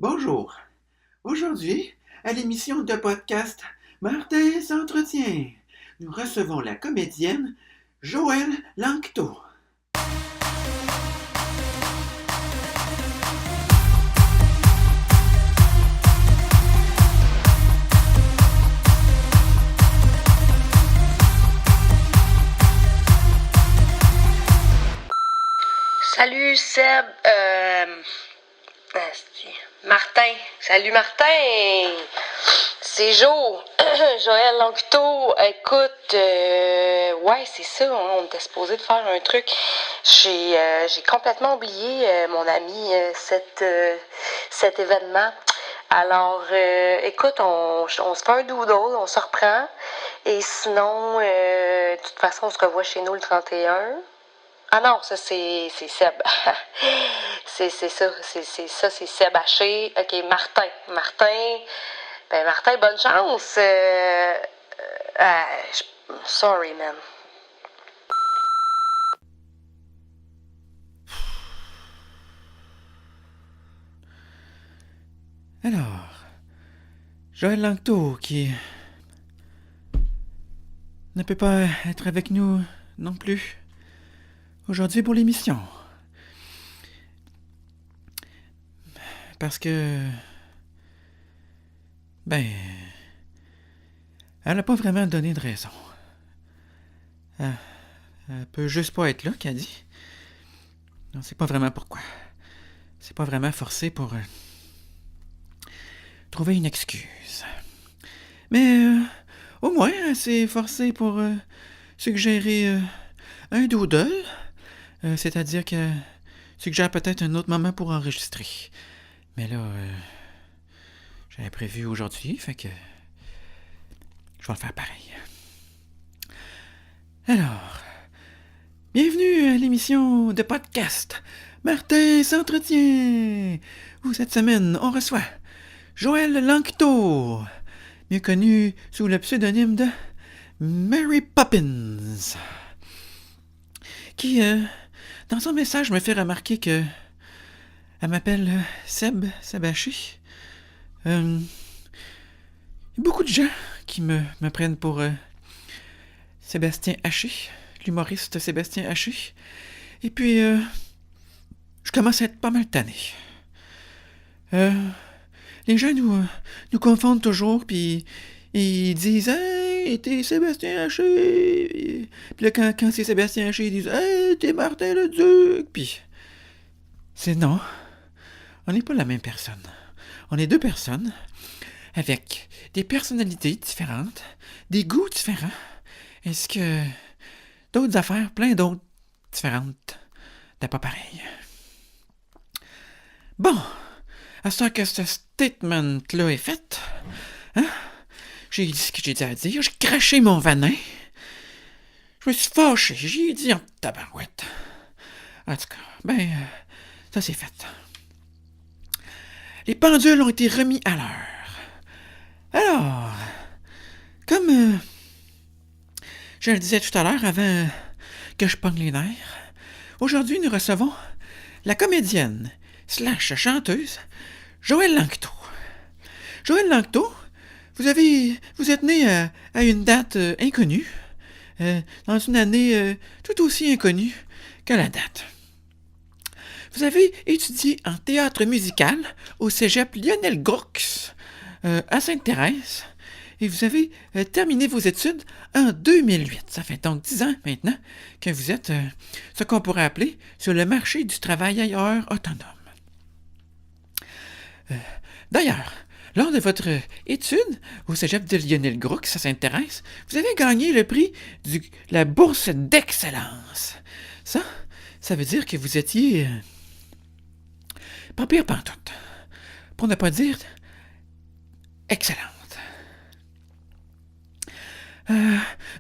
Bonjour. Aujourd'hui, à l'émission de podcast Martin s'entretient, nous recevons la comédienne Joëlle Lanctot. Salut Seb, Martin. Salut Martin, c'est Jo, Joëlle Lanctot. Écoute, ouais c'est ça, on était supposé de faire un truc. J'ai complètement oublié, mon ami, cet événement. Alors, écoute, on se fait un doodle, on se reprend. Et sinon, de toute façon, on se revoit chez nous le 31. Ah non, ça c'est Seb. c'est ça, c'est Seb Haché. OK, Martin, bonne chance. Sorry, man. Alors, Joëlle Lanctot qui ne peut pas être avec nous non plus aujourd'hui pour l'émission. Parce que... elle n'a pas vraiment donné de raison. Elle peut juste pas être là, qu'elle dit. On sait pas vraiment pourquoi. C'est pas vraiment forcé pour trouver une excuse. Mais au moins, c'est forcé pour suggérer un doodle. C'est-à-dire que suggère peut-être un autre moment pour enregistrer. Mais là, j'avais prévu aujourd'hui, fait que je vais le faire pareil. Alors, bienvenue à l'émission de podcast Martin s'entretient, où cette semaine, on reçoit Joëlle Lanctot, mieux connue sous le pseudonyme de Mary Poppins, qui, dans son message, me fait remarquer que elle m'appelle Seb Haché. Il y a beaucoup de gens qui me prennent pour Sébastien Haché, l'humoriste Sébastien Haché. Et puis, je commence à être pas mal tanné. Les gens nous confondent toujours, puis ils disent « Hey, t'es Sébastien Haché! » Puis là, quand c'est Sébastien Haché, ils disent « Hey, t'es Martin le Duc! » Puis, c'est non. On n'est pas la même personne. On est deux personnes avec des personnalités différentes, des goûts différents, ainsi que d'autres affaires, plein d'autres différentes, de pas pareil. Bon, à ce que ce statement-là est fait, hein, j'ai dit ce que j'ai dit à dire, j'ai craché mon venin, je me suis fâché, j'ai dit en tabarouette. En tout cas, ça c'est fait. Les pendules ont été remis à l'heure. Alors, comme je le disais tout à l'heure avant que je pogne les nerfs, aujourd'hui nous recevons la comédienne / chanteuse Joëlle Lanctot. Joëlle Lanctot, vous êtes née à une date inconnue, dans une année tout aussi inconnue que la date. Vous avez étudié en théâtre musical au cégep Lionel Groux à Sainte-Thérèse et vous avez terminé vos études en 2008. Ça fait donc 10 ans maintenant que vous êtes ce qu'on pourrait appeler sur le marché du travailleur autonome. D'ailleurs, lors de votre étude au cégep de Lionel Groux à Sainte-Thérèse, vous avez gagné le prix de la bourse d'excellence. Ça veut dire que vous étiez... pas pire pantoute. Pour ne pas dire excellente.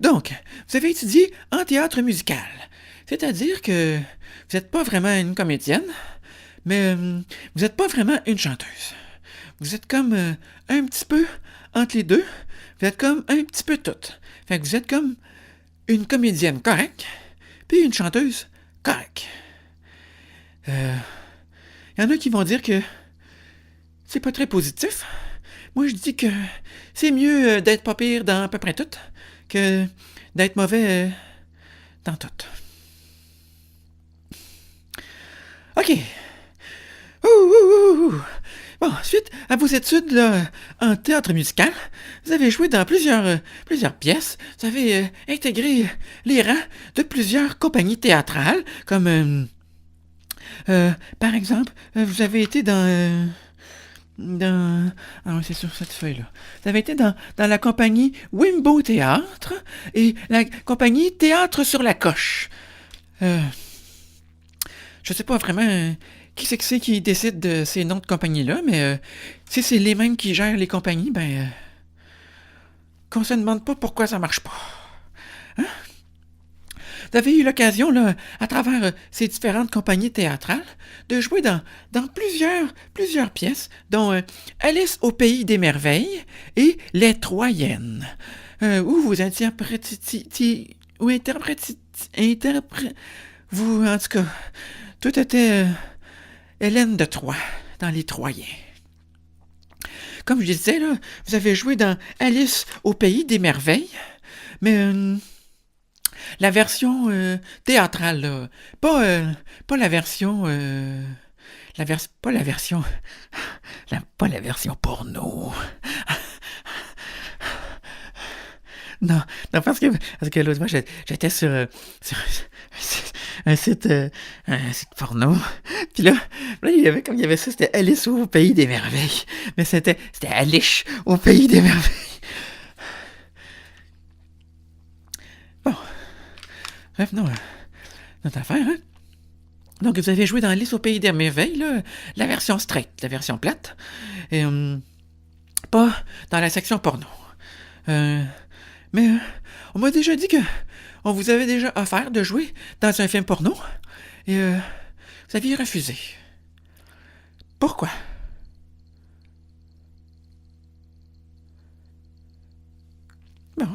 Donc, vous avez étudié en théâtre musical. C'est-à-dire que vous n'êtes pas vraiment une comédienne, mais vous n'êtes pas vraiment une chanteuse. Vous êtes comme un petit peu entre les deux. Vous êtes comme un petit peu toute. Fait que vous êtes comme une comédienne correcte, puis une chanteuse correcte. Il y en a qui vont dire que c'est pas très positif. Moi, je dis que c'est mieux d'être pas pire dans à peu près tout que d'être mauvais dans tout. OK. Ouh, ouh, ouh. Bon, suite à vos études là, en théâtre musical, vous avez joué dans plusieurs pièces. Vous avez intégré les rangs de plusieurs compagnies théâtrales, comme, par exemple, vous avez été ah oui, c'est sur cette feuille-là. Vous avez été dans la compagnie Wimbo Théâtre et la compagnie Théâtre sur la Coche. Je sais pas vraiment qui c'est qui décide de ces noms de compagnies-là, mais si c'est les mêmes qui gèrent les compagnies, qu'on se demande pas pourquoi ça marche pas. Hein? Vous avez eu l'occasion, là, à travers ces différentes compagnies théâtrales, de jouer dans plusieurs pièces, dont Alice au pays des merveilles et Les Troyennes, où vous interprétiez... Vous, en tout cas, tout était Hélène de Troie, dans Les Troyens. Comme je disais, là, vous avez joué dans Alice au pays des merveilles, mais la version théâtrale, là, pas la version... pas la version porno. Non, parce que l'autre fois, j'étais sur un site porno. Puis là, il y avait ça, c'était Alice au pays des merveilles. Mais c'était Alice au pays des merveilles. Bon. Bref, non, notre affaire, hein. Donc, vous avez joué dans Alice au pays des merveilles, là, la version straight, la version plate. Et pas dans la section porno. Mais on m'a déjà dit que on vous avait déjà offert de jouer dans un film porno et vous aviez refusé. Pourquoi? Bon.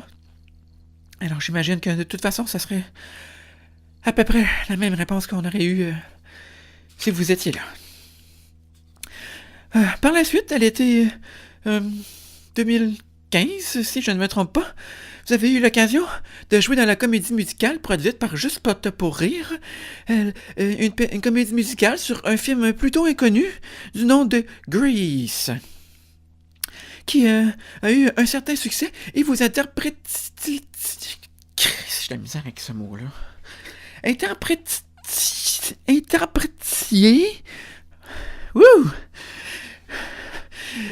Alors j'imagine que de toute façon, ça serait à peu près la même réponse qu'on aurait eue si vous étiez là. Par la suite, elle était 2015, si je ne me trompe pas. Vous avez eu l'occasion de jouer dans la comédie musicale produite par Juste pas pour rire, une comédie musicale sur un film plutôt inconnu du nom de Grease, qui a eu un certain succès et vous interprétiez... J'ai de la misère avec ce mot-là. Interprétiez... Wouh!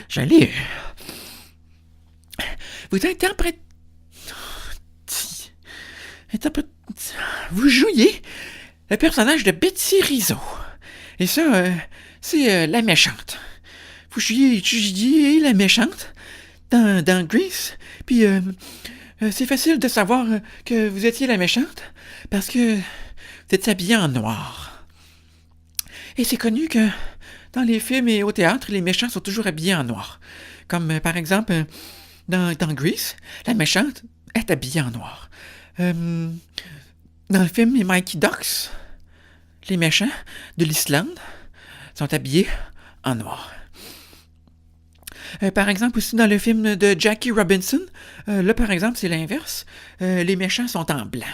Je l'ai eu. Vous jouiez le personnage de Betty Rizzo. Et ça, c'est la méchante. Vous jouiez la méchante dans Grease. Puis, c'est facile de savoir que vous étiez la méchante parce que vous êtes habillée en noir. Et c'est connu que dans les films et au théâtre, les méchants sont toujours habillés en noir. Comme, par exemple... Dans Grease, la méchante est habillée en noir. Dans le film Les Mighty Ducks, les méchants de l'Islande sont habillés en noir. Par exemple, aussi dans le film de Jackie Robinson, là par exemple c'est l'inverse. Les méchants sont en blanc.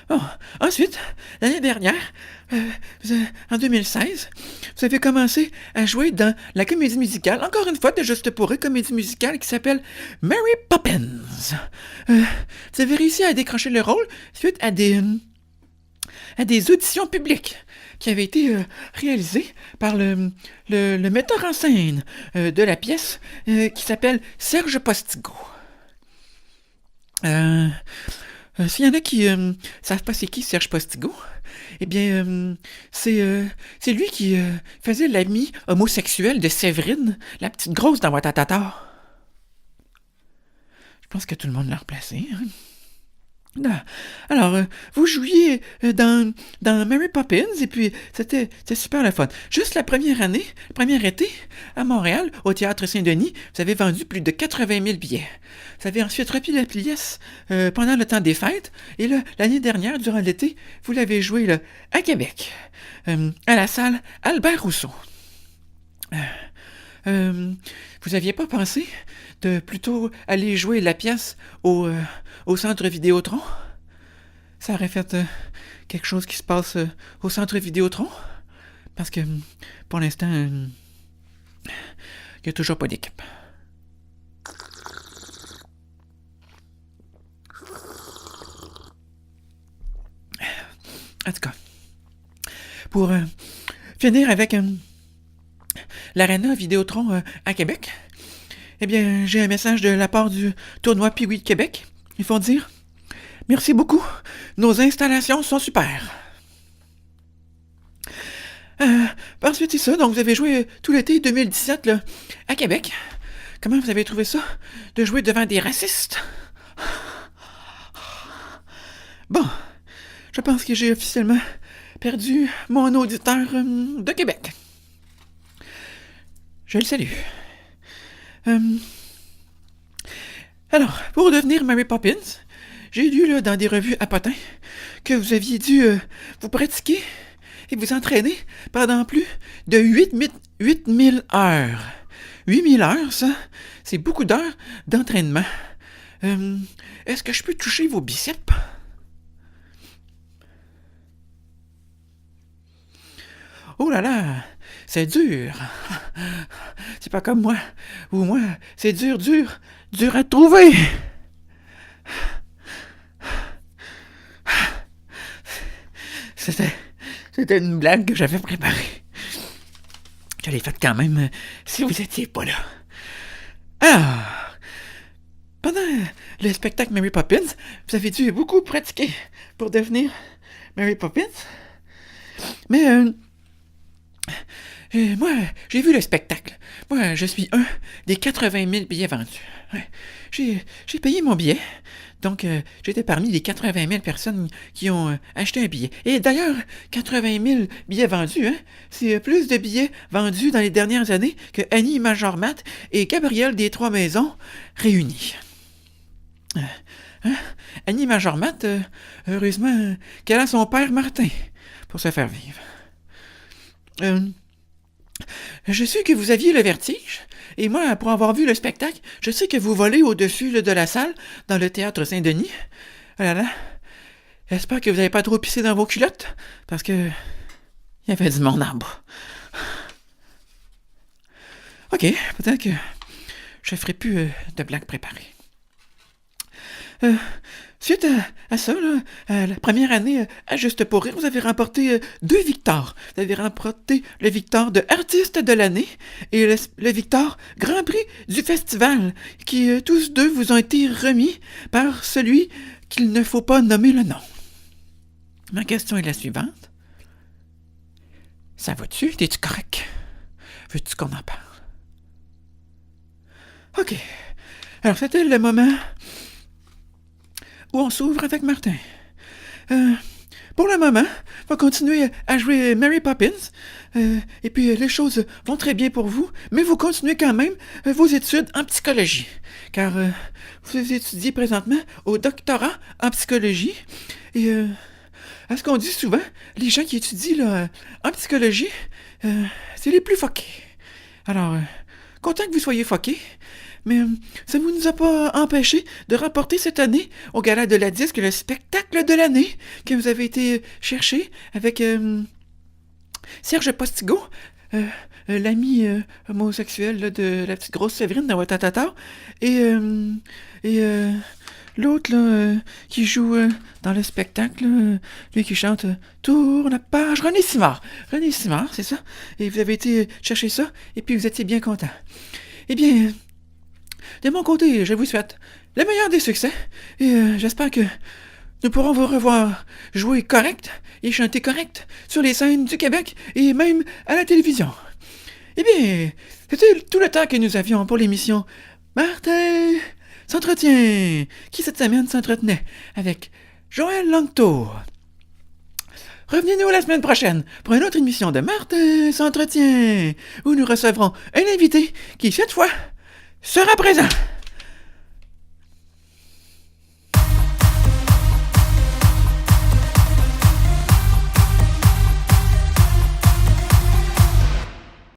Bon, ensuite, l'année dernière, en 2016, vous avez commencé à jouer dans la comédie musicale, encore une fois de Juste pour rire, comédie musicale qui s'appelle Mary Poppins. Vous avez réussi à décrocher le rôle suite à des auditions publiques qui avaient été réalisées par le metteur en scène de la pièce qui s'appelle Serge Postigo. S'il y en a qui savent pas c'est qui Serge Postigo, eh bien, c'est lui qui faisait l'ami homosexuel de Séverine, la petite grosse dans Watatata. Je pense que tout le monde l'a replacé. Hein? Ah, alors, vous jouiez dans Mary Poppins, et puis c'était super le fun. Juste la première année, le premier été, à Montréal, au Théâtre Saint-Denis, vous avez vendu plus de 80 000 billets. Vous avez ensuite repris la pièce pendant le temps des fêtes, et là, l'année dernière, durant l'été, vous l'avez joué là, à Québec, à la salle Albert Rousseau. Vous aviez pas pensé de plutôt aller jouer la pièce au centre Vidéotron? Ça aurait fait quelque chose qui se passe au centre Vidéotron? Parce que pour l'instant, il n'y a toujours pas d'équipe. En tout cas, pour finir avec l'Arena Vidéotron à Québec, eh bien, j'ai un message de la part du tournoi Pee-Wee de Québec. Ils font dire « Merci beaucoup, nos installations sont super. » Ensuite, c'est ça, donc vous avez joué tout l'été 2017 là, à Québec. Comment vous avez trouvé ça, de jouer devant des racistes? Bon, je pense que j'ai officiellement perdu mon auditeur de Québec. Je le salue. Alors, pour devenir Mary Poppins, j'ai lu là, dans des revues à potins que vous aviez dû vous pratiquer et vous entraîner pendant plus de 8000 heures. 8000 heures, ça, c'est beaucoup d'heures d'entraînement. Est-ce que je peux toucher vos biceps? Oh là là, c'est dur. C'est pas comme moi. Ou moi, c'est dur à trouver. C'était une blague que j'avais préparée. Je l'ai faite quand même si vous étiez pas là. Alors, pendant le spectacle Mary Poppins, vous avez dû beaucoup pratiquer pour devenir Mary Poppins. Mais moi, j'ai vu le spectacle. Moi, je suis un des 80 000 billets vendus. Ouais. J'ai payé mon billet. Donc, j'étais parmi les 80 000 personnes qui ont acheté un billet. Et d'ailleurs, 80 000 billets vendus, hein, c'est plus de billets vendus dans les dernières années que Annie Majormat et Gabrielle des Trois Maisons réunis. Annie Majormat, heureusement qu'elle a son père Martin pour se faire vivre. Je sais que vous aviez le vertige, et moi, pour avoir vu le spectacle, je sais que vous volez au-dessus de la salle, dans le théâtre Saint-Denis. Oh là là, j'espère que vous n'avez pas trop pissé dans vos culottes, parce que il y avait du monde en bas. Ok, peut-être que je ferai plus de blagues préparées. Suite à ça, là, la première année à Juste pour rire, vous avez remporté 2 victoires. Vous avez remporté le victoire de artiste de l'année et le victoire Grand Prix du festival, qui tous deux vous ont été remis par celui qu'il ne faut pas nommer le nom. Ma question est la suivante. Ça va-tu? T'es-tu correct? Veux-tu qu'on en parle? Ok. Alors, c'était le moment où on s'ouvre avec Martin. Pour le moment, on va continuer à jouer Mary Poppins, et puis les choses vont très bien pour vous, mais vous continuez quand même vos études en psychologie, car vous étudiez présentement au doctorat en psychologie, et à ce qu'on dit souvent, les gens qui étudient là, en psychologie, c'est les plus fuckés. Alors, content que vous soyez fuckés, mais ça ne nous a pas empêché de remporter cette année au Gala de la Disque le spectacle de l'année que vous avez été chercher avec Serge Postigo, l'ami homosexuel là, de la petite grosse Séverine dans Watatata, et l'autre là, qui joue dans le spectacle, lui qui chante Tourne la page, René Simard, c'est ça, et vous avez été chercher ça, et puis vous étiez bien content. Eh bien, de mon côté, je vous souhaite le meilleur des succès et j'espère que nous pourrons vous revoir jouer correct et chanter correct sur les scènes du Québec et même à la télévision. Eh bien, c'était tout le temps que nous avions pour l'émission Martin s'entretient, qui cette semaine s'entretenait avec Joël Langto. Revenez-nous la semaine prochaine pour une autre émission de Martin s'entretient, où nous recevrons un invité qui, cette fois, sera présent.